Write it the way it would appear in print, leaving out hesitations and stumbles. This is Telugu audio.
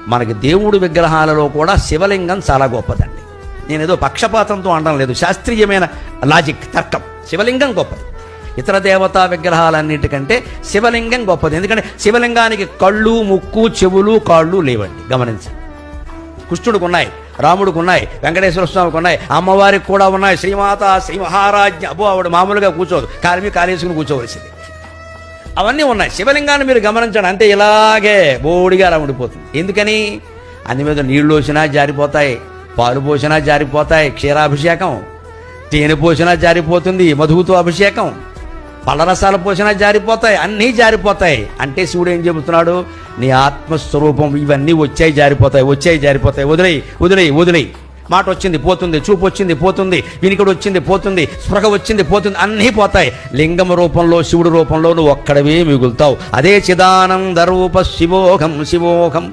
మనకి దేవుడి విగ్రహాలలో కూడా శివలింగం చాలా గొప్పదండి. నేనేదో పక్షపాతంతో అనడం లేదు, శాస్త్రీయమైన లాజిక్, తర్కం. శివలింగం గొప్పది. ఇతర దేవతా విగ్రహాలన్నిటికంటే శివలింగం గొప్పది. ఎందుకంటే శివలింగానికి కళ్ళు, ముక్కు, చెవులు, కాళ్ళు లేవండి. గమనించండి. కృష్ణుడికి ఉన్నాయి, రాముడికి ఉన్నాయి, వెంకటేశ్వర స్వామికి ఉన్నాయి, అమ్మవారికి కూడా ఉన్నాయి. శ్రీమాత, శ్రీ మహారాజ్ఞ. అబ్బో, ఆవిడ మామూలుగా కూర్చోదు, కాలిమి కాలేసుకుని కూర్చోవలసింది. అవన్నీ ఉన్నాయి. శివలింగాన్ని మీరు గమనించండి, అంటే ఇలాగే బోడిగా అలా ఉండిపోతుంది. ఎందుకని? అన్ని మీద నీళ్లు పోసినా జారిపోతాయి, పాలు పోసినా జారిపోతాయి, క్షీరాభిషేకం, తేనె పోసినా జారిపోతుంది, మధువుతో అభిషేకం, పళ్ళరసాలు పోసినా జారిపోతాయి, అన్నీ జారిపోతాయి. అంటే శివుడు ఏం చెబుతున్నాడు? నీ ఆత్మస్వరూపం ఇవన్నీ వచ్చాయి జారిపోతాయి, వచ్చాయి జారిపోతాయి, వదిలేయి వదిలేయి వదిలేయి. మాట వచ్చింది పోతుంది, చూపు వచ్చింది పోతుంది, వినికిడి వచ్చింది పోతుంది, స్పృహ వచ్చింది పోతుంది, అన్నీ పోతాయి. లింగం రూపంలో, శివుడు రూపంలో నువ్వు ఒక్కడవే మిగులుతావు. అదే చిదానంద రూప శివోహం శివోహం.